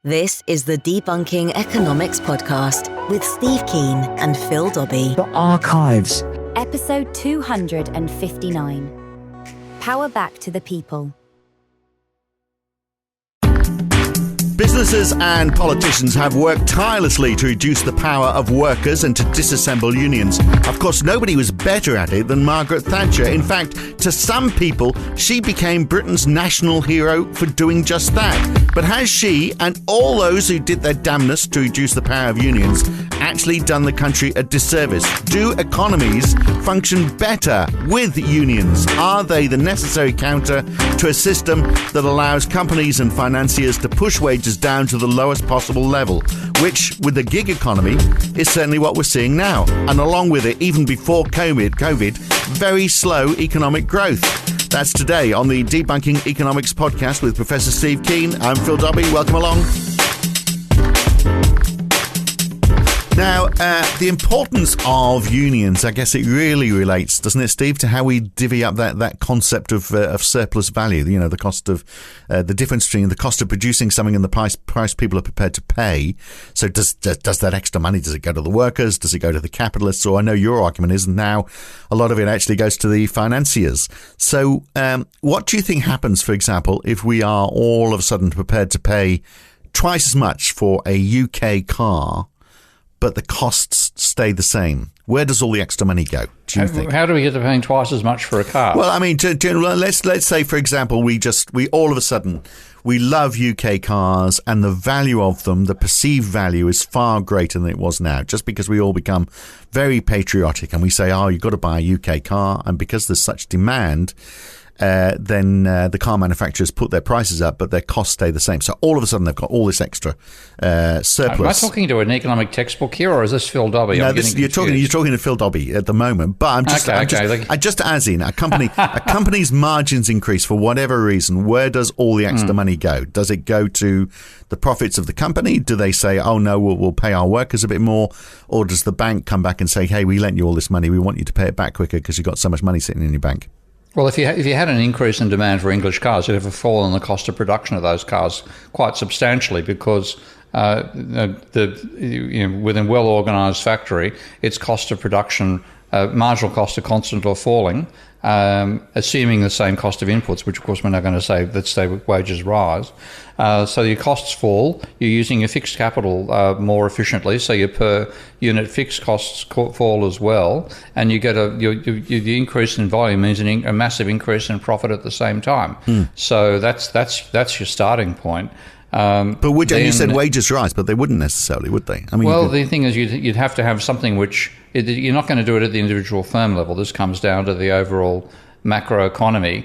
This is the Debunking Economics podcast with Steve Keen and Phil Dobbie. The Archives. Episode 259. Power back to the people. Businesses and politicians have worked tirelessly to reduce the power of workers and to disassemble unions. Of course, nobody was better at it than Margaret Thatcher. In fact, to some people, she became Britain's national hero for doing just that. But has she, and all those who did their damnedest to reduce the power of unions, actually done the country a disservice? Do economies function better with unions? Are they the necessary counter to a system that allows companies and financiers to push wages down to the lowest possible level, which, with the gig economy, is certainly what we're seeing now. And along with it, even before COVID, very slow economic growth. That's today on the Debunking Economics podcast with Professor Steve Keen. I'm Phil Dobbie. Welcome along. Now, the importance of unions, I guess it really relates, doesn't it, Steve, to how we divvy up that concept of surplus value, you know, the cost of, the difference between the cost of producing something and the price people are prepared to pay. So does that extra money, does it go to the workers? Does it go to the capitalists? Or I know your argument is now a lot of it actually goes to the financiers. So what do you think happens, for example, if we are all of a sudden prepared to pay twice as much for a UK car, but the costs stay the same? Where does all the extra money go, do you think? How do we get to paying twice as much for a car? Well, I mean, let's say, for example, we all of a sudden, we love UK cars and the value of them, the perceived value is far greater than it was now, just because we all become very patriotic and we say, oh, you've got to buy a UK car. And because there's such demand, then the car manufacturers put their prices up, but their costs stay the same. So all of a sudden, they've got all this extra surplus. Am I talking to an economic textbook here, or is this Phil Dobbie? No, you're talking to Phil Dobbie at the moment. But I'm just, as in a company's margins increase for whatever reason. Where does all the extra money go? Does it go to the profits of the company? Do they say, oh no, we'll pay our workers a bit more, or does the bank come back and say, hey, we lent you all this money, we want you to pay it back quicker because you've got so much money sitting in your bank? Well, if you had an increase in demand for English cars, you'd have a fall in the cost of production of those cars quite substantially, because within a well-organised factory, its cost of production, marginal costs are constant or falling, assuming the same cost of inputs, which of course we're not going to say that wages rise. So your costs fall, you're using your fixed capital more efficiently, so your per unit fixed costs fall as well, and you get the increase in volume means a massive increase in profit at the same time. So that's your starting point. But you said wages rise, but they wouldn't necessarily, would they? I mean, the thing is, you'd have to have something which you're not going to do it at the individual firm level. This comes down to the overall macroeconomy.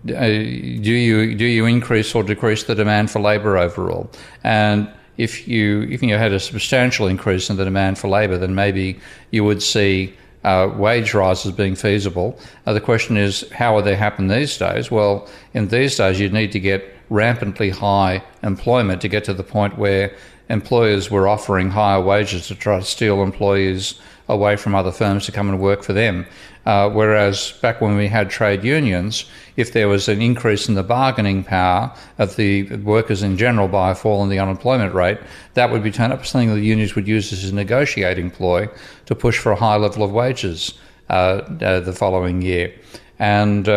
Do you increase or decrease the demand for labour overall? And if you had a substantial increase in the demand for labour, then maybe you would see wage rises being feasible. The question is, how would they happen these days? Well, in these days, you'd need to get rampantly high employment to get to the point where employers were offering higher wages to try to steal employees away from other firms to come and work for them. Whereas back when we had trade unions, if there was an increase in the bargaining power of the workers in general by a fall in the unemployment rate, that would be turned up something that the unions would use as a negotiating ploy to push for a high level of wages the following year. And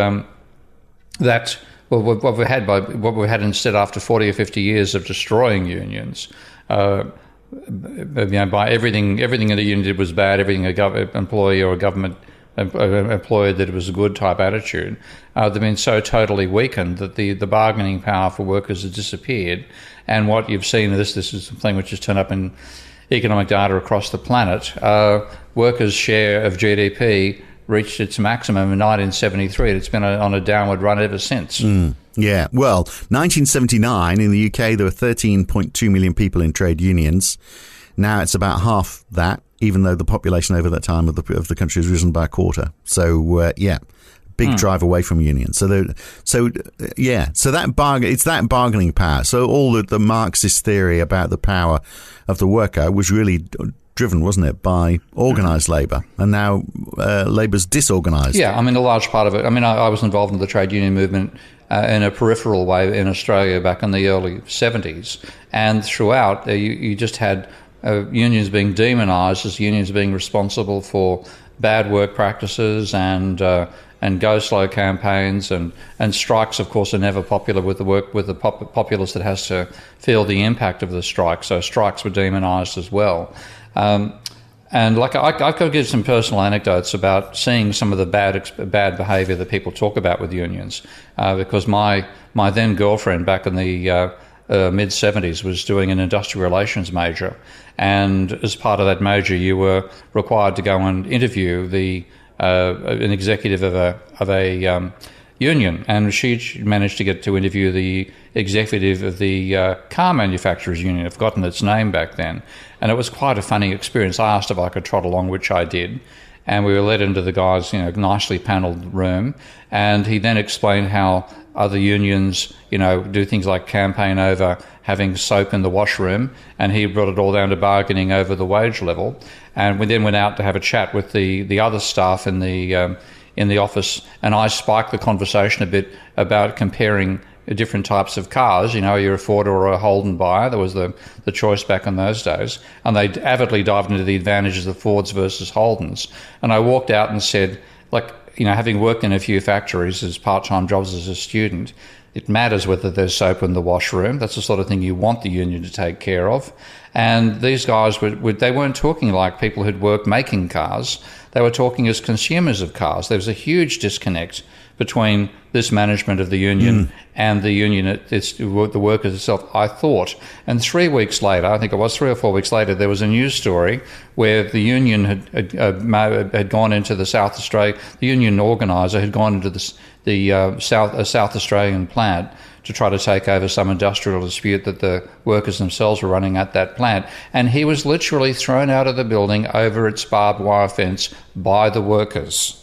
what we had instead after 40 or 50 years of destroying unions, by everything that a union did was bad, everything a employee or a government employer did was a good type attitude, they've been so totally weakened that the bargaining power for workers has disappeared. And what you've seen, this is something which has turned up in economic data across the planet, workers' share of GDP reached its maximum in 1973, and it's been on a downward run ever since. Yeah, well, 1979 in the UK, there were 13.2 million people in trade unions. Now it's about half that, even though the population over that time of the country has risen by a quarter. So, big drive away from unions. So it's that bargaining power. So all the Marxist theory about the power of the worker was really driven, wasn't it, by organised labour, and now labour's disorganised. Yeah, I mean, a large part of it. I mean, I was involved in the trade union movement in a peripheral way in Australia back in the early 70s. And throughout, you just had unions being demonised as unions being responsible for bad work practices and go slow campaigns, and strikes, of course, are never popular with the populace that has to feel the impact of the strike. So strikes were demonised as well. And like I could give some personal anecdotes about seeing some of the bad behaviour that people talk about with unions, because my then girlfriend back in the mid 70s was doing an industrial relations major, and as part of that major, you were required to go and interview an executive of a union, and she managed to get to interview the executive of the car manufacturers union. I've forgotten its name back then, and it was quite a funny experience. I asked if I could trot along, which I did, and we were led into the guy's nicely panelled room, and he then explained how other unions do things like campaign over having soap in the washroom, and he brought it all down to bargaining over the wage level. And we then went out to have a chat with the other staff in the office, and I spiked the conversation a bit about comparing different types of cars. You're a Ford or a Holden buyer. There was the choice back in those days, and they avidly dived into the advantages of Fords versus Holdens. And I walked out and said, having worked in a few factories as part-time jobs as a student, it matters whether there's soap in the washroom. That's the sort of thing you want the union to take care of. And these guys, they weren't talking like people who'd worked making cars. They were talking as consumers of cars. There was a huge disconnect between this management of the union and the union, the workers itself, I thought. And 3 weeks later, I think it was 3 or 4 weeks later, there was a news story where the union had gone into the South Australia, the union organiser had gone into the South Australian plant to try to take over some industrial dispute that the workers themselves were running at that plant. And he was literally thrown out of the building over its barbed wire fence by the workers.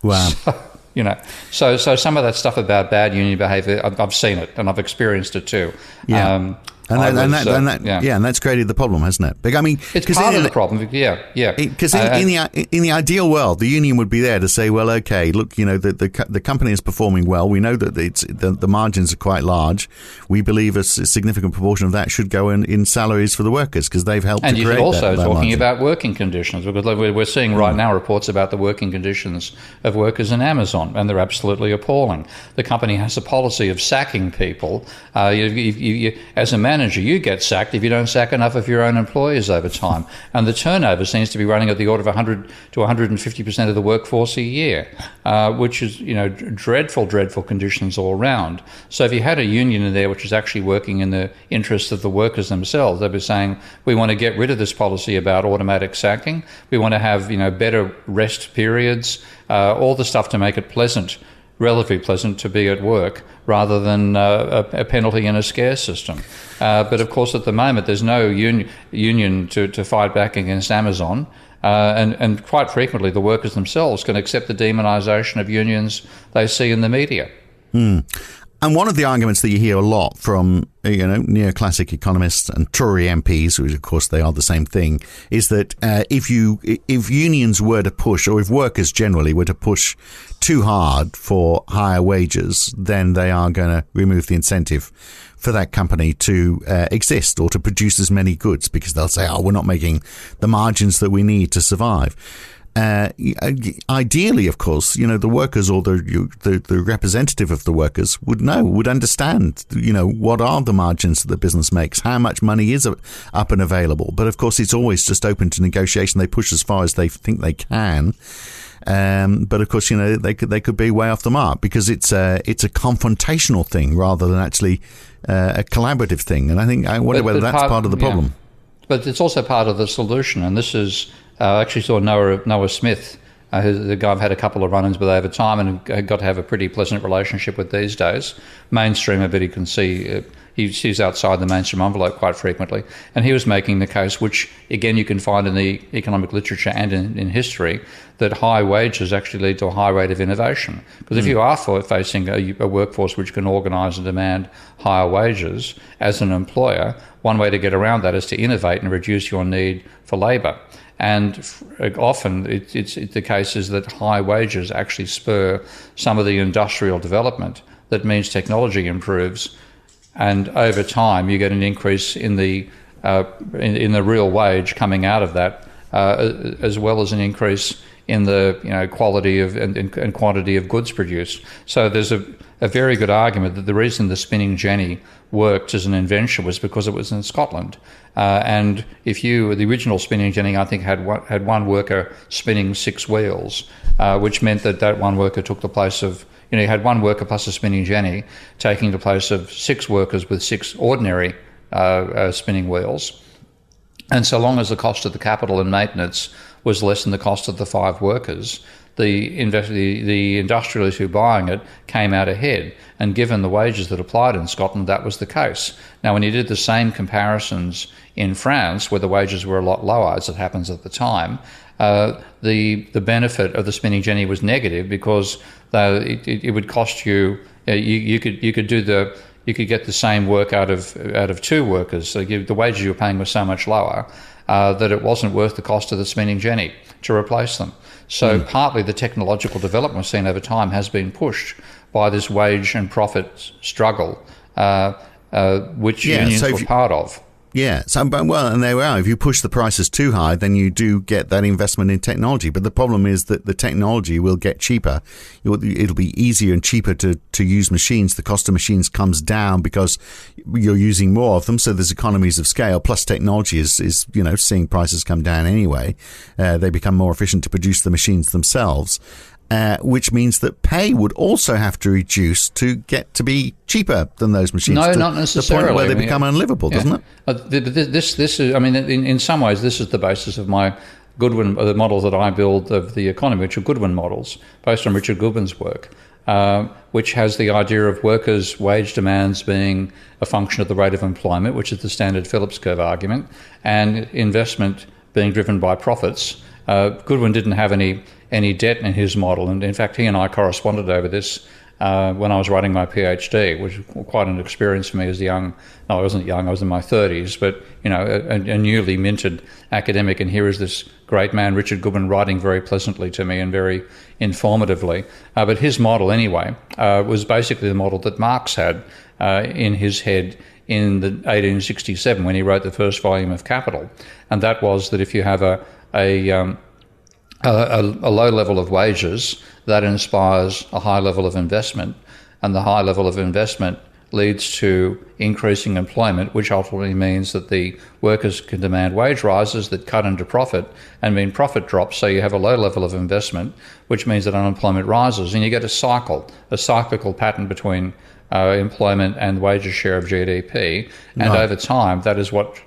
Wow. So some of that stuff about bad union behaviour, I've seen it and I've experienced it too. Yeah. And that's created the problem, hasn't it? But, I mean, it's part of the problem. Yeah. Because in the ideal world, the union would be there to say, well, okay, look, the company is performing well. We know that the margins are quite large. We believe a significant proportion of that should go in salaries for the workers because they've helped to create that. And you're also talking margin. about working conditions, because we're seeing right now reports about the working conditions of workers in Amazon, and they're absolutely appalling. The company has a policy of sacking people. You, as a manager, you get sacked if you don't sack enough of your own employees over time. And the turnover seems to be running at the order of 100 to 150% of the workforce a year, which is, dreadful conditions all around. So if you had a union in there which is actually working in the interests of the workers themselves, they'd be saying, we want to get rid of this policy about automatic sacking. We want to have, better rest periods, all the stuff to make it relatively pleasant to be at work rather than a penalty and a scare system. But of course, at the moment, there's no union to fight back against Amazon. And quite frequently, the workers themselves can accept the demonisation of unions they see in the media. And one of the arguments that you hear a lot from, neoclassic economists and Tory MPs, which of course they are the same thing, is that if unions were to push, or if workers generally were to push too hard for higher wages, then they are going to remove the incentive for that company to exist or to produce as many goods, because they'll say, we're not making the margins that we need to survive. Ideally, of course, the workers or the representative of the workers would understand, what are the margins that the business makes, how much money is up and available. But of course, it's always just open to negotiation. They push as far as they think they can. But of course, they could be way off the mark because it's a confrontational thing rather than actually a collaborative thing. And I wonder whether that's part of the problem. Yeah. But it's also part of the solution. And this is. I actually saw Noah Smith, the guy I've had a couple of run-ins with over time and got to have a pretty pleasant relationship with these days. Mainstreamer, but he can see he sees outside the mainstream envelope quite frequently. And he was making the case, which again you can find in the economic literature and in history, that high wages actually lead to a high rate of innovation. Because if you are facing a workforce which can organise and demand higher wages as an employer, one way to get around that is to innovate and reduce your need for labour. And often it's the case is that high wages actually spur some of the industrial development that means technology improves, and over time you get an increase in the real wage coming out of that, as well as an increase in the quality of and quantity of goods produced. So there's a very good argument that the reason the spinning jenny worked as an invention was because it was in Scotland. And the original spinning jenny, I think, had one worker spinning 6 wheels, which meant that one worker took the place of, you had one worker plus a spinning jenny taking the place of 6 workers with 6 ordinary spinning wheels. And so long as the cost of the capital and maintenance was less than the cost of the 5 workers, the industrialists who were buying it came out ahead. And given the wages that applied in Scotland, that was the case. Now, when you did the same comparisons in France, where the wages were a lot lower, as it happens at the time, the benefit of the spinning jenny was negative, because it would cost you. You could get the same work out of 2 workers. So the wages you were paying were so much lower that it wasn't worth the cost of the spinning jenny to replace them. So partly the technological development we've seen over time has been pushed by this wage and profit struggle, which unions were part of. Yeah, and there we are. If you push the prices too high, then you do get that investment in technology. But the problem is that the technology will get cheaper. It'll be easier and cheaper to use machines. The cost of machines comes down because you're using more of them. So there's economies of scale. Plus technology is seeing prices come down anyway. They become more efficient to produce the machines themselves. Which means that pay would also have to reduce to get to be cheaper than those machines. No, not necessarily. The point where they become unlivable, doesn't it? This is. I mean, in some ways, this is the basis of my Goodwin, the models that I build of the economy, which are Goodwin models, based on Richard Goodwin's work, which has the idea of workers' wage demands being a function of the rate of employment, which is the standard Phillips curve argument, and investment being driven by profits. Goodwin didn't have any debt in his model, and in fact he and I corresponded over this when I was writing my PhD, which was quite an experience for me as I wasn't young, I was in my 30s, but a newly minted academic, and here is this great man Richard Goodwin writing very pleasantly to me and very informatively. But his model anyway was basically the model that Marx had in his head in 1867 when he wrote the first volume of Capital, and that was that if you have a low level of wages, that inspires a high level of investment, and the high level of investment leads to increasing employment, which ultimately means that the workers can demand wage rises that cut into profit and mean profit drops. So you have a low level of investment, which means that unemployment rises, and you get a cyclical pattern between employment and wages share of GDP. And over time, that is what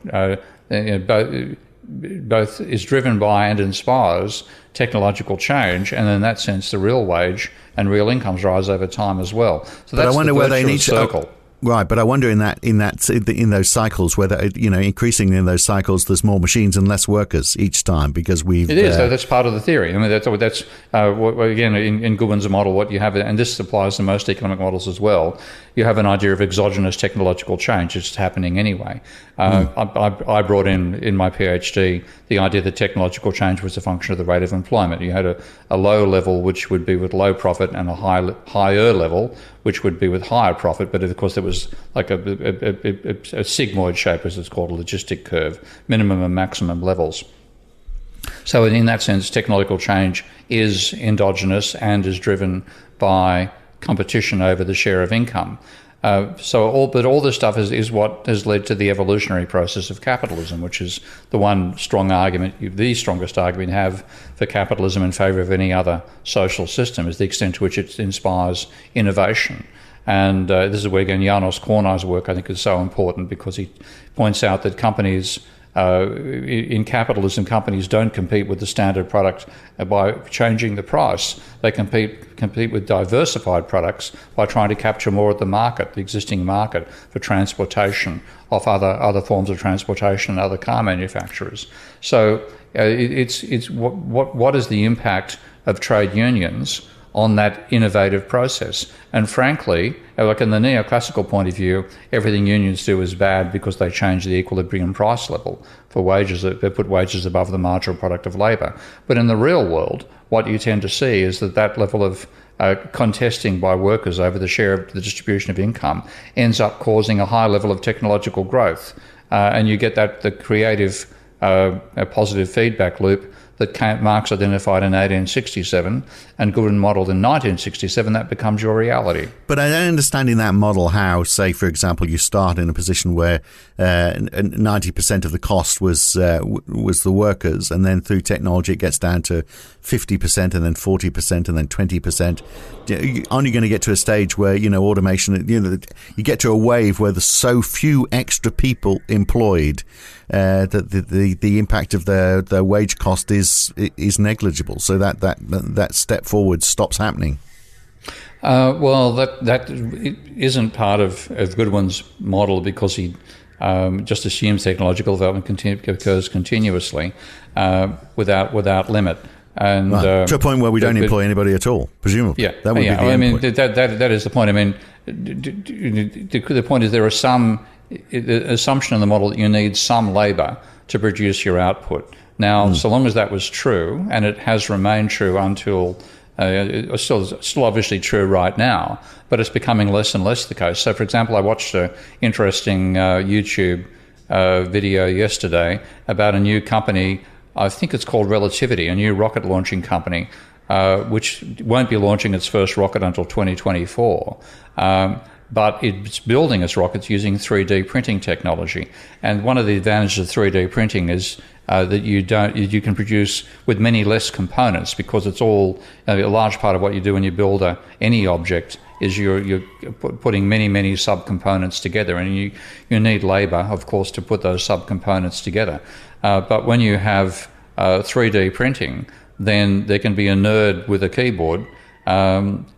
both is driven by and inspires technological change, and in that sense the real wage and real incomes rise over time as well. So that's the virtuous circle. Right, but I wonder in those cycles whether increasingly in those cycles there's more machines and less workers each time because we've. It is. That's part of the theory. I mean, that's again in Goodwin's model. What you have, and this applies to most economic models as well. You have an idea of exogenous technological change. It's happening anyway. I brought in my PhD the idea that technological change was a function of the rate of employment. You had a low level which would be with low profit, and a higher level which would be with higher profit. But of course there was like a sigmoid shape, as it's called, a logistic curve, minimum and maximum levels. So in that sense, technological change is endogenous and is driven by competition over the share of income. All this stuff is what has led to the evolutionary process of capitalism, which is the one strong argument, the strongest argument you have for capitalism in favour of any other social system, is the extent to which it inspires innovation. And this is where, again, Janos Kornai's work, I think, is so important, because he points out that companies, in capitalism, companies don't compete with the standard product by changing the price. They compete with diversified products by trying to capture more of the market, the existing market for transportation of other forms of transportation and other car manufacturers. So it's what is the impact of trade unions on that innovative process. And frankly, like in the neoclassical point of view, everything unions do is bad because they change the equilibrium price level for wages. They put wages above the marginal product of labour. But in the real world, what you tend to see is that level of contesting by workers over the share of the distribution of income ends up causing a high level of technological growth. And you get the creative a positive feedback loop that Marx identified in 1867 and Goodwin modelled in 1967, that becomes your reality. But I don't understand in that model how, say, for example, you start in a position where 90% of the cost was the workers, and then through technology it gets down to 50% and then 40% and then 20%. Aren't you going to get to a stage where, automation, you get to a wave where there's so few extra people employed that the impact of their wage cost is negligible, so that step forward stops happening? Well, that isn't part of Goodwin's model, because he just assumes technological development occurs continuously without limit. And to a point where we don't employ anybody at all, presumably. Yeah, that would be the end point. That is the point. I mean, the point is there are some assumption in the model that you need some labour to produce your output. Now, so long as that was true, and it has remained true until it's still obviously true right now, but it's becoming less and less the case. So, for example, I watched an interesting YouTube video yesterday about a new company. I think it's called Relativity, a new rocket launching company, which won't be launching its first rocket until 2024. But it's building its rockets using 3D printing technology. And one of the advantages of 3D printing is that you can produce with many less components, because it's all a large part of what you do when you build any object is you're putting many subcomponents together, and you need labour, of course, to put those subcomponents together. But when you have 3D printing, then there can be a nerd with a keyboard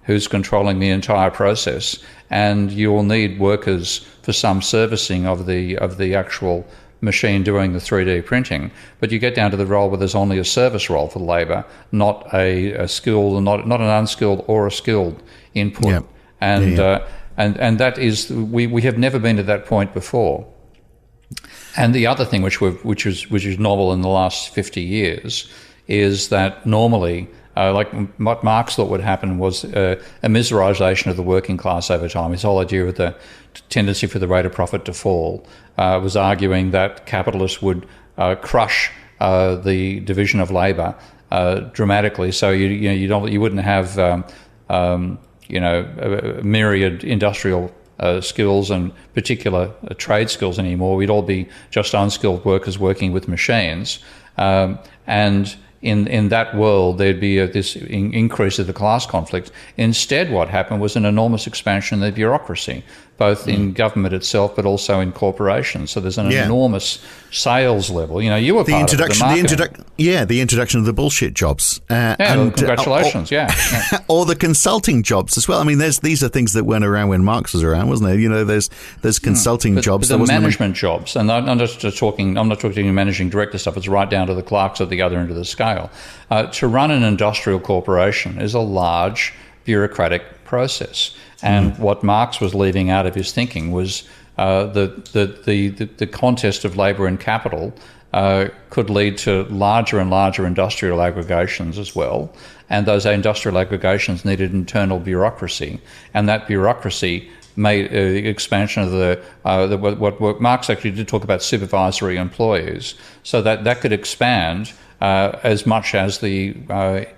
who's controlling the entire process, and you will need workers for some servicing of the actual machine doing the 3D printing. But you get down to the role where there's only a service role for labour, not a skilled, not an unskilled or a skilled input. Yeah. And that is, we have never been to that point before. And the other thing which is novel in the last 50 years is that normally, like what Marx thought would happen was a miserization of the working class over time. His whole idea of the tendency for the rate of profit to fall was arguing that capitalists would crush the division of labour dramatically. So you wouldn't have myriad industrial skills and particular trade skills anymore. We'd all be just unskilled workers working with machines, and in that world, there'd be this increase of the class conflict. Instead, what happened was an enormous expansion of the bureaucracy, both in government itself, but also in corporations. So there's an enormous sales level. You were part of the introduction of the bullshit jobs. Congratulations, or the consulting jobs as well. I mean, these are things that went around when Marx was around, wasn't there? There's consulting jobs. But the management jobs, and I'm not talking managing director stuff. It's right down to the clerks at the other end of the scale. To run an industrial corporation is a large bureaucratic process. And what Marx was leaving out of his thinking was the contest of labour and capital could lead to larger and larger industrial aggregations as well. And those industrial aggregations needed internal bureaucracy. And that bureaucracy made the expansion of what Marx actually did talk about supervisory employees, so that could expand as much as the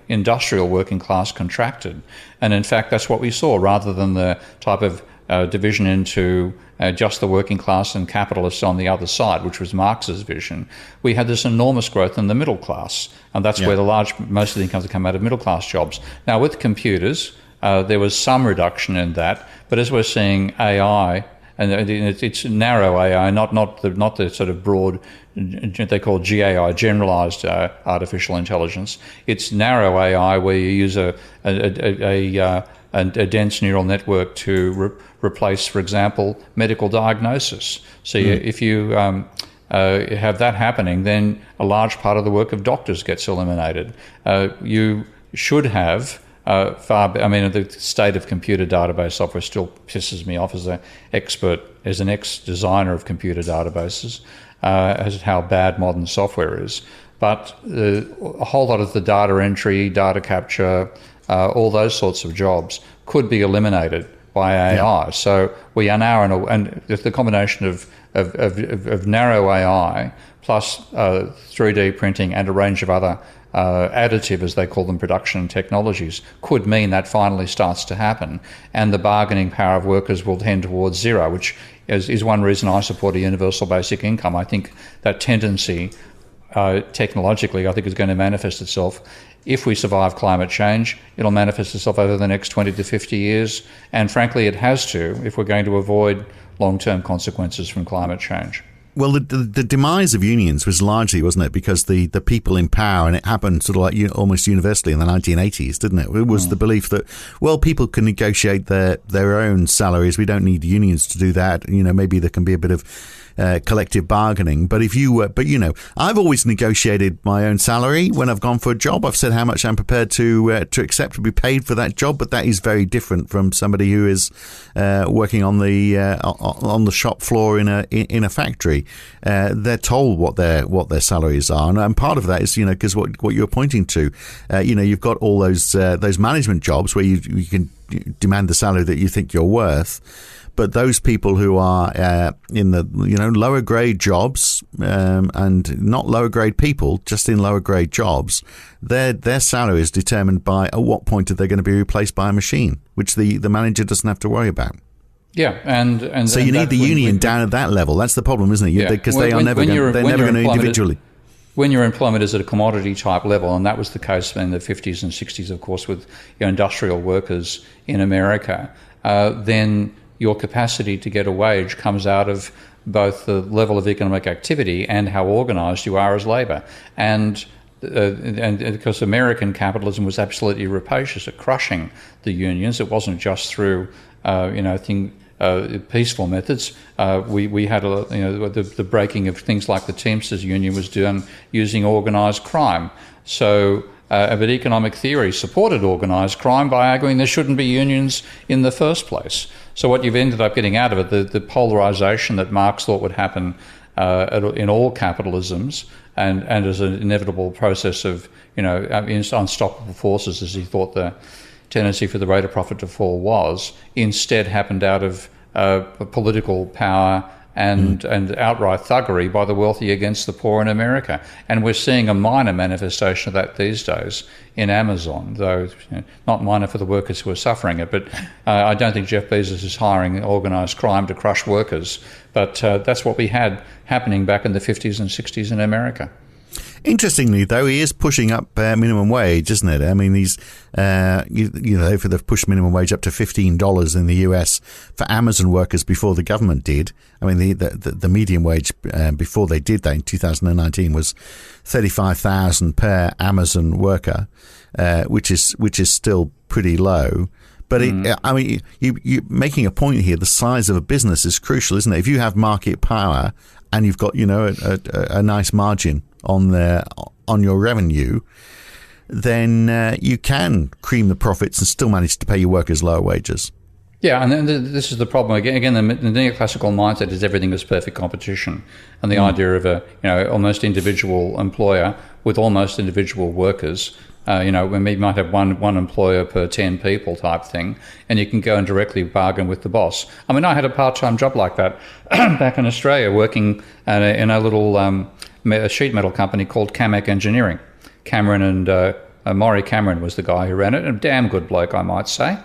industrial working class contracted. And in fact, that's what we saw, rather than the type of division into just the working class and capitalists on the other side, which was Marx's vision. We had this enormous growth in the middle class, and that's where most of the incomes have come out of middle class jobs. Now, with computers, there was some reduction in that, but as we're seeing AI, and it's narrow AI, not the sort of broad, they call GAI, generalized artificial intelligence. It's narrow AI, where you use a dense neural network to replace, for example, medical diagnosis. So if you have that happening, then a large part of the work of doctors gets eliminated. You should have the state of computer database software still pisses me off as an ex-designer of computer databases, as how bad modern software is. But a whole lot of the data entry, data capture, all those sorts of jobs could be eliminated by AI. Yeah. So we are now and the combination of narrow AI plus 3D printing and a range of other additive, as they call them, production technologies, could mean that finally starts to happen, and the bargaining power of workers will tend towards zero, which is one reason I support a universal basic income. I think that tendency, technologically, I think is going to manifest itself. If we survive climate change, it'll manifest itself over the next 20 to 50 years, and frankly, it has to if we're going to avoid long-term consequences from climate change. Well, the demise of unions was largely, wasn't it, because the people in power, and it happened sort of like almost universally in the 1980s, didn't it? It was the belief that, well, people can negotiate their own salaries. We don't need unions to do that. Maybe there can be a bit of collective bargaining. But I've always negotiated my own salary when I've gone for a job. I've said how much I'm prepared to accept to be paid for that job. But that is very different from somebody who is working on the shop floor in a factory. They're told what their salaries are, and part of that is because what you're pointing to, you've got all those management jobs where you can demand the salary that you think you're worth. But those people who are in the lower grade jobs and not lower grade people, just in lower grade jobs, their salary is determined by at what point are they going to be replaced by a machine, which the manager doesn't have to worry about. Yeah, and so you need the union down at that level. That's the problem, isn't it? Because they are never going to individually. When your employment is at a commodity type level, and that was the case in the 50s and 60s, of course, with industrial workers in America, then your capacity to get a wage comes out of both the level of economic activity and how organised you are as labour. And because American capitalism was absolutely rapacious at crushing the unions, it wasn't just through peaceful methods. We had the breaking of things like the Teamsters Union was done using organised crime. So. But economic theory supported organised crime by arguing there shouldn't be unions in the first place. So what you've ended up getting out of it, the polarisation that Marx thought would happen in all capitalisms, and as an inevitable process of unstoppable forces, as he thought the tendency for the rate of profit to fall was, instead happened out of political power and outright thuggery by the wealthy against the poor in America. And we're seeing a minor manifestation of that these days in Amazon, though not minor for the workers who are suffering it. But I don't think Jeff Bezos is hiring organised crime to crush workers. But that's what we had happening back in the 50s and 60s in America. Interestingly, though, he is pushing up minimum wage, isn't it? I mean, they've pushed minimum wage up to $15 in the US for Amazon workers before the government did. I mean, the median wage before they did that in 2019 was $35,000 per Amazon worker, which is still pretty low. But you're making a point here. The size of a business is crucial, isn't it? If you have market power and you've got a nice margin on your revenue, then you can cream the profits and still manage to pay your workers lower wages. Yeah, and this is the problem. Again, the neoclassical mindset is everything is perfect competition, and the idea of a almost individual employer with almost individual workers. When we might have one employer per 10 people type thing, and you can go and directly bargain with the boss. I mean, I had a part-time job like that back in Australia, working in a little a sheet metal company called Camac Engineering. Cameron and Maury Cameron was the guy who ran it. A damn good bloke, I might say.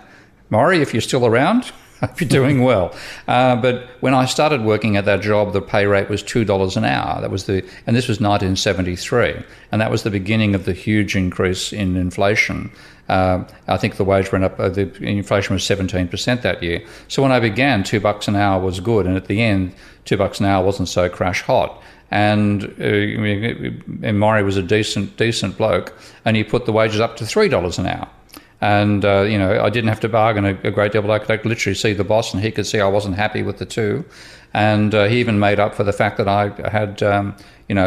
Maury, if you're still around, hope you're doing well. But when I started working at that job, the pay rate was $2 an hour. And this was 1973, and that was the beginning of the huge increase in inflation. I think the wage went up. The inflation was 17% that year. So when I began, $2 an hour was good, and at the end, $2 an hour wasn't so crash hot. And Maury was a decent bloke, and he put the wages up to $3 an hour. And, I didn't have to bargain a great deal. I could literally see the boss, and he could see I wasn't happy with the two. And he even made up for the fact that I had,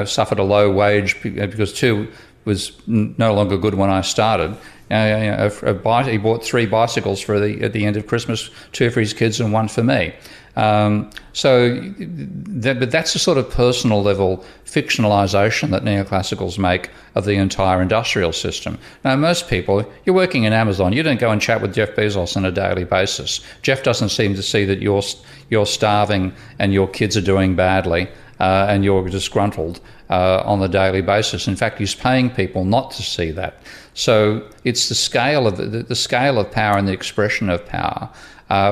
suffered a low wage because two was no longer good when I started. He bought 3 bicycles at the end of Christmas, 2 for his kids and 1 for me. But that's the sort of personal level fictionalisation that neoclassicals make of the entire industrial system. Now, most people, you're working in Amazon, you don't go and chat with Jeff Bezos on a daily basis. Jeff doesn't seem to see that you're starving and your kids are doing badly and you're disgruntled on a daily basis. In fact, he's paying people not to see that. So it's the scale of power and the expression of power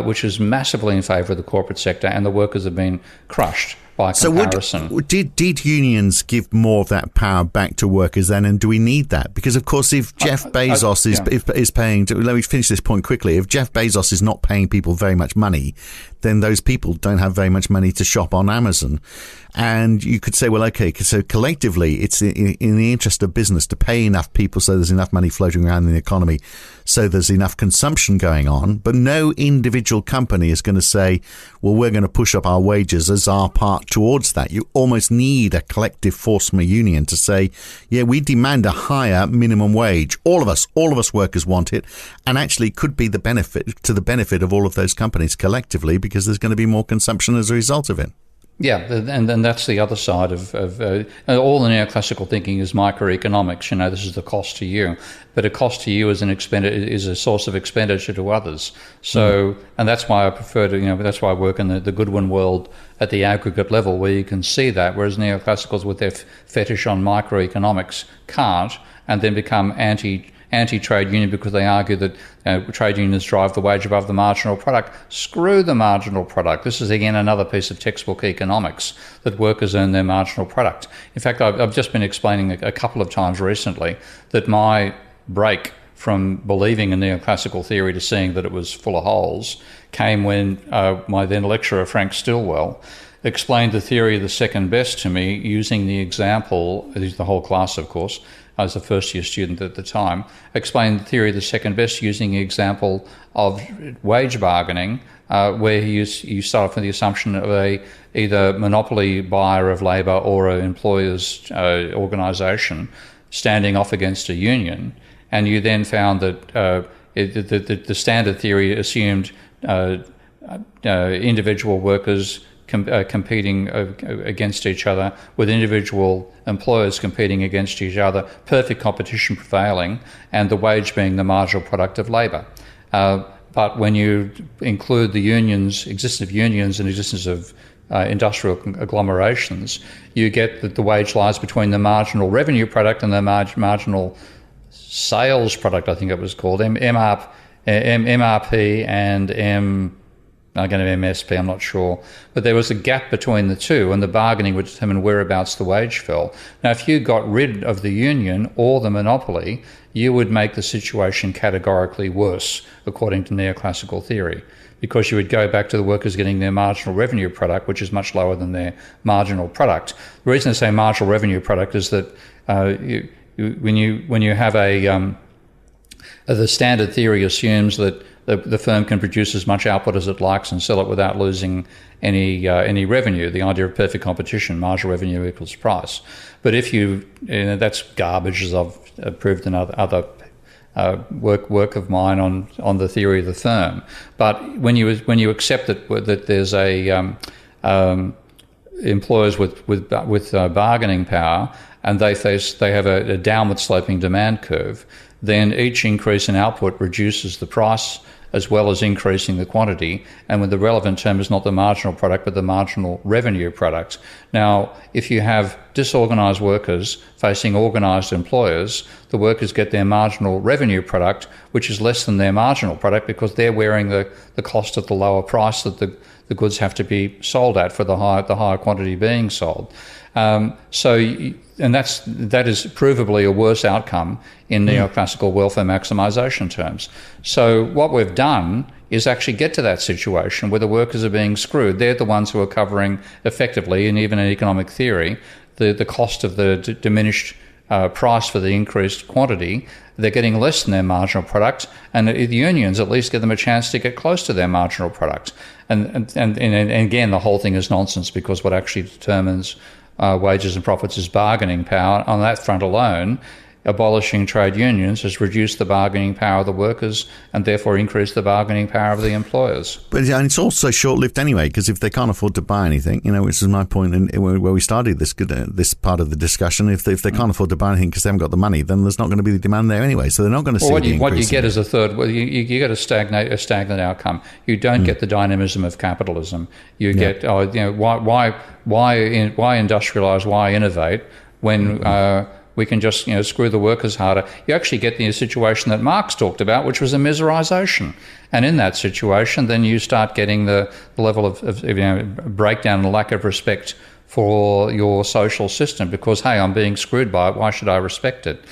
which is massively in favour of the corporate sector, and the workers have been crushed by comparison. So did unions give more of that power back to workers then, and do we need that? Because, of course, if Jeff Bezos is paying... let me finish this point quickly. If Jeff Bezos is not paying people very much money, then those people don't have very much money to shop on Amazon. And you could say, well, okay, so collectively, it's in the interest of business to pay enough people so there's enough money floating around in the economy, so there's enough consumption going on. But no individual company is going to say, well, we're going to push up our wages as our part towards that. You almost need a collective force from a union to say, yeah, we demand a higher minimum wage. All of us workers want it, and actually could be the benefit of all of those companies collectively, because there's going to be more consumption as a result of it. Yeah, and then that's the other side of all the neoclassical thinking is microeconomics. This is the cost to you, but a cost to you is a source of expenditure to others. So, and that's why I prefer to, that's why I work in the Goodwin world at the aggregate level, where you can see that, whereas neoclassicals with their fetish on microeconomics can't, and then become anti-trade union because they argue that trade unions drive the wage above the marginal product. Screw the marginal product. This is, again, another piece of textbook economics, that workers earn their marginal product. In fact, I've just been explaining a couple of times recently that my break from believing in neoclassical theory to seeing that it was full of holes came when my then lecturer, Frank Stilwell, explained the theory of the second best to me using the example, the whole class, of course, I was a first-year student at the time, explained the theory of the second best using the example of wage bargaining, where you start off with the assumption of either monopoly buyer of labour or an employer's organisation standing off against a union, and you then found that the standard theory assumed individual workers competing against each other, with individual employers competing against each other, perfect competition prevailing, and the wage being the marginal product of labour. But when you include the existence of unions and existence of industrial agglomerations, you get that the wage lies between the marginal revenue product and the marginal sales product, I think it was called, MRP and I'm going to MSP, I'm not sure. But there was a gap between the two, and the bargaining would determine whereabouts the wage fell. Now, if you got rid of the union or the monopoly, you would make the situation categorically worse, according to neoclassical theory, because you would go back to the workers getting their marginal revenue product, which is much lower than their marginal product. The reason I say marginal revenue product is that when you have the standard theory assumes that the firm can produce as much output as it likes and sell it without losing any revenue. The idea of perfect competition, marginal revenue equals price. But if that's garbage, as I've proved in other work of mine on the theory of the firm. But when you accept that there's employers with bargaining power, and they have a downward sloping demand curve, then each increase in output reduces the price as well as increasing the quantity, and when the relevant term is not the marginal product but the marginal revenue product. Now, if you have disorganised workers facing organised employers, the workers get their marginal revenue product, which is less than their marginal product because they're wearing the cost of the lower price that the goods have to be sold at for the higher quantity being sold. And that is provably a worse outcome in neoclassical welfare maximisation terms. So what we've done is actually get to that situation where the workers are being screwed. They're the ones who are covering effectively, and even in economic theory, the cost of the diminished price for the increased quantity. They're getting less than their marginal product, and the unions at least give them a chance to get close to their marginal product. And again, the whole thing is nonsense, because what actually determines wages and profits is bargaining power. On that front alone, abolishing trade unions has reduced the bargaining power of the workers and therefore increased the bargaining power of the employers. But it's also short-lived anyway, because if they can't afford to buy anything, which is my point where we started this part of the discussion, if they can't afford to buy anything because they haven't got the money, then there's not going to be the demand there anyway. So they're not going to see the increase. What you get is a third. Well, you get a stagnant outcome. You don't get the dynamism of capitalism. You get why industrialise? Why innovate when we can just screw the workers harder? You actually get the situation that Marx talked about, which was a miserisation. And in that situation, then you start getting the level of breakdown and lack of respect for your social system because, hey, I'm being screwed by it. Why should I respect it?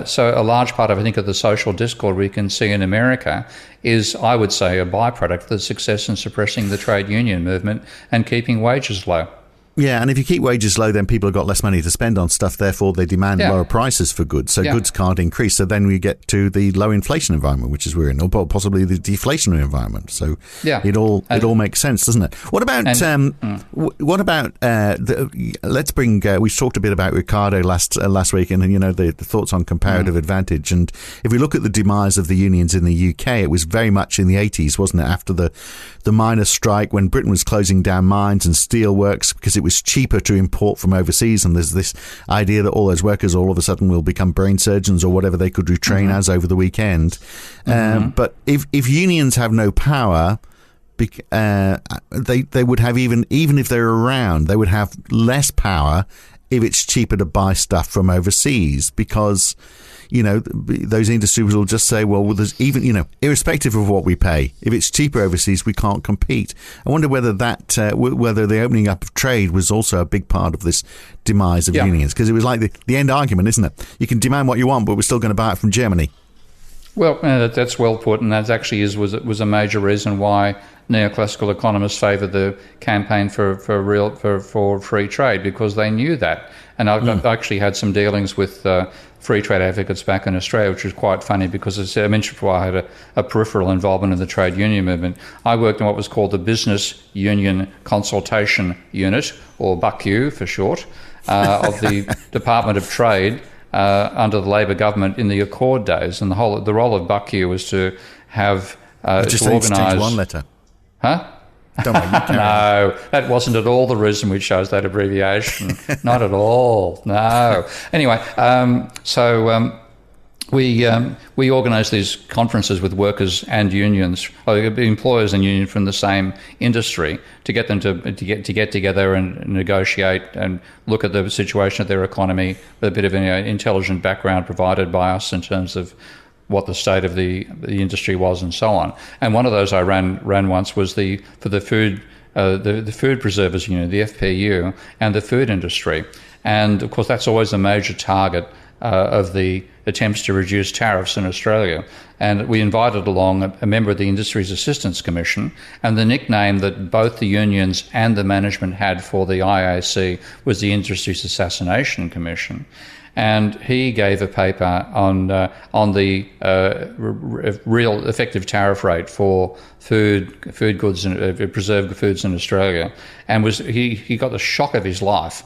So a large part of, I think, of the social discord we can see in America is, I would say, a byproduct of the success in suppressing the trade union movement and keeping wages low. Yeah, and if you keep wages low, then people have got less money to spend on stuff. Therefore, they demand lower prices for goods. So goods can't increase. So then we get to the low inflation environment, which is we're in, or possibly the deflationary environment. So it all makes sense, doesn't it? What about let's bring? We talked a bit about Ricardo last week, and the thoughts on comparative advantage. And if we look at the demise of the unions in the UK, it was very much in the 80s, wasn't it? After the miners' strike, when Britain was closing down mines and steel works because it was cheaper to import from overseas, and there's this idea that all those workers all of a sudden will become brain surgeons or whatever they could retrain as over the weekend. But if unions have no power, they would have, even if they're around, they would have less power if it's cheaper to buy stuff from overseas, because those industries will just say, well, there's even, irrespective of what we pay, if it's cheaper overseas, we can't compete. I wonder whether whether the opening up of trade was also a big part of this demise of unions, because it was like the end argument, isn't it? You can demand what you want, but we're still going to buy it from Germany. Well, that's well put, and that actually was a major reason why neoclassical economists favoured the campaign for free trade, because they knew that. And I've actually had some dealings with free trade advocates back in Australia, which was quite funny because, as I mentioned before, I had a peripheral involvement in the trade union movement. I worked in what was called the Business Union Consultation Unit, or BUCU for short, of the Department of Trade under the Labor government in the Accord days. And the role of BUCU was to have to organise one letter. Huh? Don't worry, no, that wasn't at all the reason we chose that abbreviation. Not at all. No. Anyway, we organised these conferences with workers and unions, employers and unions from the same industry, to get them to get together and negotiate and look at the situation of their economy with a bit of an intelligent background provided by us in terms of what the state of the industry was and so on. And one of those I ran once was for the food preservers union, the FPU, and the food industry. And of course, that's always a major target of the attempts to reduce tariffs in Australia. And we invited along a member of the Industries Assistance Commission, and the nickname that both the unions and the management had for the IAC was the Industries Assassination Commission. And he gave a paper on the real effective tariff rate for food goods and preserved foods in Australia, and he got the shock of his life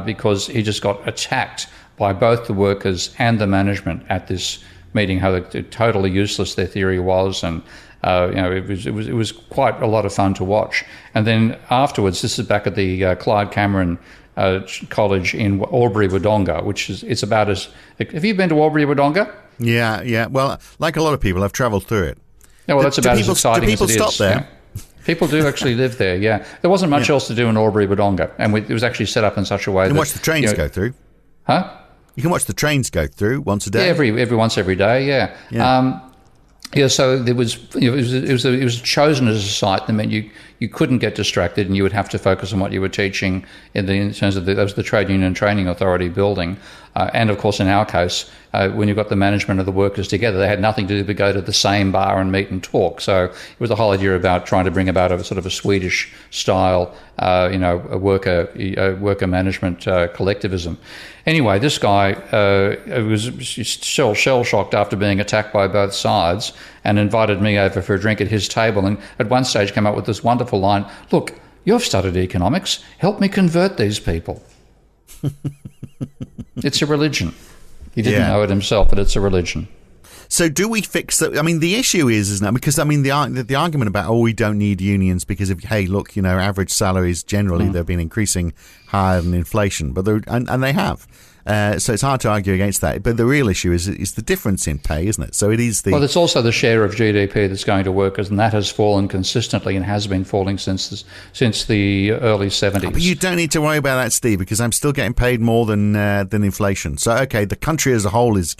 because he just got attacked by both the workers and the management at this meeting. How totally useless their theory was, and it was quite a lot of fun to watch. And then afterwards, this is back at the Clyde Cameron College in Albury-Wodonga, it's about as... Have you been to Albury-Wodonga? Yeah. Well, like a lot of people, I've travelled through it. Yeah, well, that's about as exciting as it is. Do people stop there? Yeah. People do actually live there, yeah. There wasn't much else to do in Albury-Wodonga, and it was actually set up in such a way that... You can watch the trains go through. Huh? You can watch the trains go through once a day. Yeah, every day, yeah. So there was, it was chosen as a site that meant you couldn't get distracted, and you would have to focus on what you were teaching in terms of that was the Trade Union Training Authority building. And of course, in our case, when you've got the management of the workers together, they had nothing to do but go to the same bar and meet and talk. So it was the whole idea about trying to bring about a sort of a Swedish style, a worker management collectivism. Anyway, this guy was shell-shocked after being attacked by both sides, and invited me over for a drink at his table, and at one stage came up with this wonderful line, "Look, you've studied economics. Help me convert these people." It's a religion. He didn't know it himself, but it's a religion. So do we fix that? I mean, the issue is, isn't it? Because, I mean, the argument about, we don't need unions because of, hey, look, average salaries generally, they've been increasing higher than inflation, but and they have. So it's hard to argue against that. But the real issue is the difference in pay, isn't it? So it is Well, it's also the share of GDP that's going to workers, and that has fallen consistently and has been falling since the early 70s. But you don't need to worry about that, Steve, because I'm still getting paid more than inflation. So, okay, the country as a whole is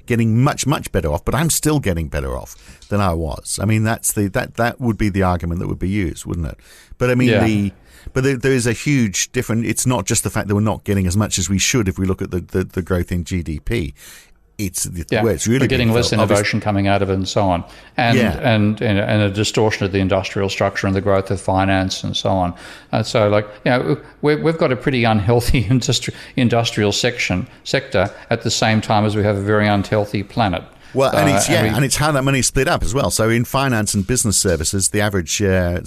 getting much, much better off, but I'm still getting better off than I was. I mean, that would be the argument that would be used, wouldn't it? But I mean, But there is a huge difference. It's not just the fact that we're not getting as much as we should if we look at the growth in GDP. It's where it's really we're getting less innovation coming out of it and so on. And a distortion of the industrial structure and the growth of finance and so on. We've got a pretty unhealthy industrial sector at the same time as we have a very unhealthy planet. Well, and it's how that money is split up as well. So in finance and business services, the average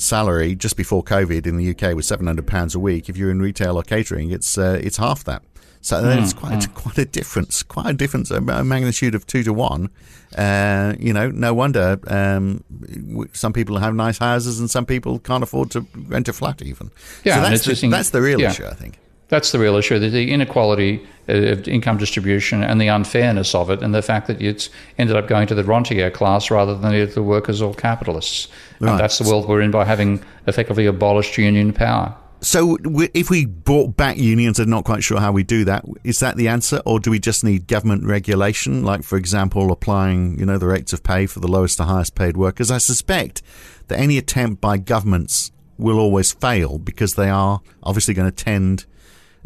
salary just before COVID in the UK was £700 a week. If you're in retail or catering, it's half that. So it's quite a difference, a magnitude of 2 to 1. No wonder some people have nice houses and some people can't afford to rent a flat even. Yeah, so that's the real issue, I think. That's the real issue, the inequality of income distribution and the unfairness of it, and the fact that it's ended up going to the rentier class rather than the workers or capitalists. Right. And that's the world we're in by having effectively abolished union power. So if we brought back unions, I'm not quite sure how we do that. Is that the answer, or do we just need government regulation, like, for example, applying the rates of pay for the lowest to highest paid workers? I suspect that any attempt by governments will always fail because they are obviously going to tend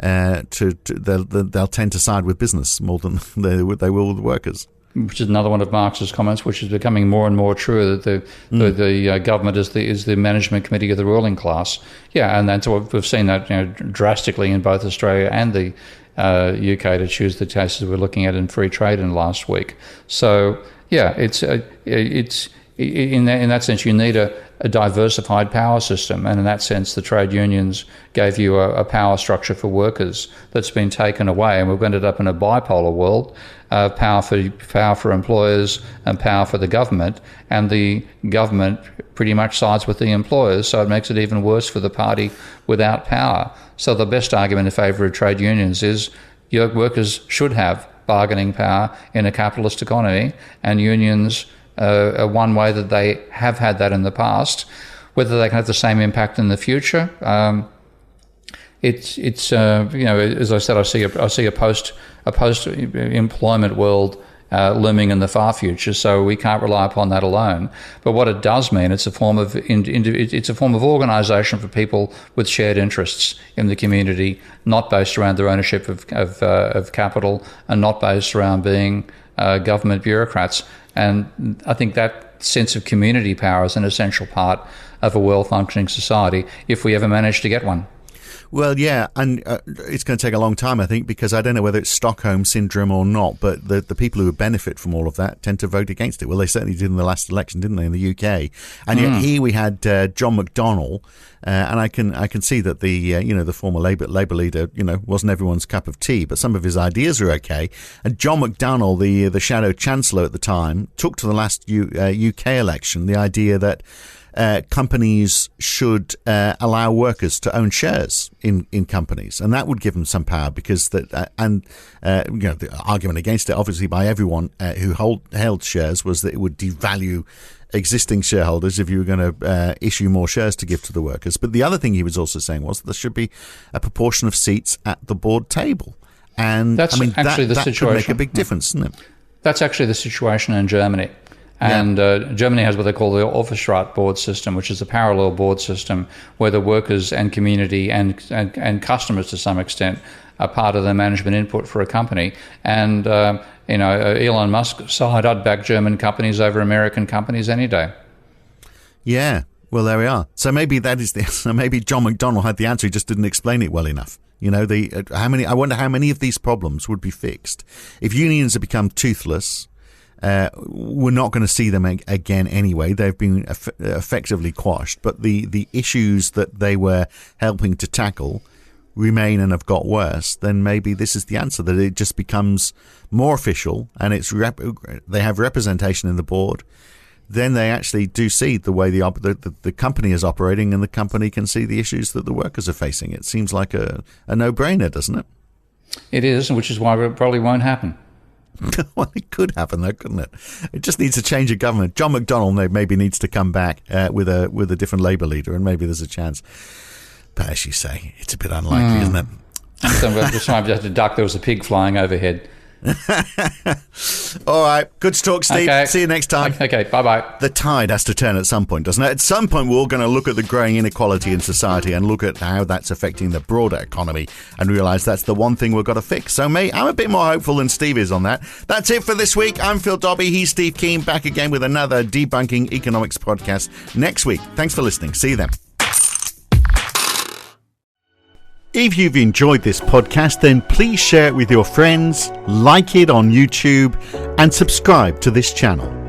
they'll tend to side with business more than they will with workers. Which is another one of Marx's comments, which is becoming more and more true, that the government is the management committee of the ruling class. Yeah, and that's what we've seen that drastically in both Australia and the UK, to choose the cases we're looking at in free trade in last week. So yeah, it's in that sense you need a diversified power system, and in that sense the trade unions gave you a power structure for workers that's been taken away, and we've ended up in a bipolar world. Power for employers and power for the government, and the government pretty much sides with the employers, so it makes it even worse for the party without power. So the best argument in favour of trade unions is your workers should have bargaining power in a capitalist economy, and unions are one way that they have had that in the past. Whether they can have the same impact in the future, it's as I said, I see a post employment world looming in the far future. So we can't rely upon that alone. But what it does mean, it's a form of organisation for people with shared interests in the community, not based around their ownership of capital, and not based around being government bureaucrats. And I think that sense of community power is an essential part of a well-functioning society, if we ever manage to get one. Well, yeah, and it's going to take a long time, I think, because I don't know whether it's Stockholm syndrome or not, but the people who benefit from all of that tend to vote against it. Well, they certainly did in the last election, didn't they, in the UK? And yet here we had John McDonnell, and I can see that the former Labour leader, wasn't everyone's cup of tea, but some of his ideas are okay. And John McDonnell, the shadow chancellor at the time, took to the last UK election the idea that companies should allow workers to own shares in companies, and that would give them some power, because the argument against it, obviously, by everyone who held shares, was that it would devalue existing shareholders if you were going to issue more shares to give to the workers. But the other thing he was also saying was that there should be a proportion of seats at the board table, and that could make a big difference, isn't it? That's actually the situation in Germany. And Germany has what they call the Aufsichtsrat board system, which is a parallel board system where the workers and community and customers, to some extent, are part of the management input for a company. And Elon Musk side, I'd back German companies over American companies any day. Yeah, well, there we are. So maybe that is the answer. Maybe John McDonnell had the answer. He just didn't explain it well enough. I wonder how many of these problems would be fixed if unions have become toothless. We're not going to see them again anyway. They've been effectively quashed. But the issues that they were helping to tackle remain and have got worse, then maybe this is the answer, that it just becomes more official and they have representation in the board. Then they actually do see the way the company is operating, and the company can see the issues that the workers are facing. It seems like a no-brainer, doesn't it? It is, which is why it probably won't happen. Well, it could happen, though, couldn't it? It just needs a change of government. John McDonnell maybe needs to come back with a different Labour leader, and maybe there's a chance. But as you say, it's a bit unlikely, isn't it? So this time I had to duck. There was a pig flying overhead. All right, good to talk, Steve. Okay. See you next time. Okay, bye-bye. The tide has to turn at some point, doesn't it? At some point, we're all going to look at the growing inequality in society and look at how that's affecting the broader economy and realise that's the one thing we've got to fix. So, mate, I'm a bit more hopeful than Steve is on that. That's it for this week. I'm Phil Dobbie. He's Steve Keen, back again with another Debunking Economics podcast next week. Thanks for listening. See you then. If you've enjoyed this podcast, then please share it with your friends, like it on YouTube, and subscribe to this channel.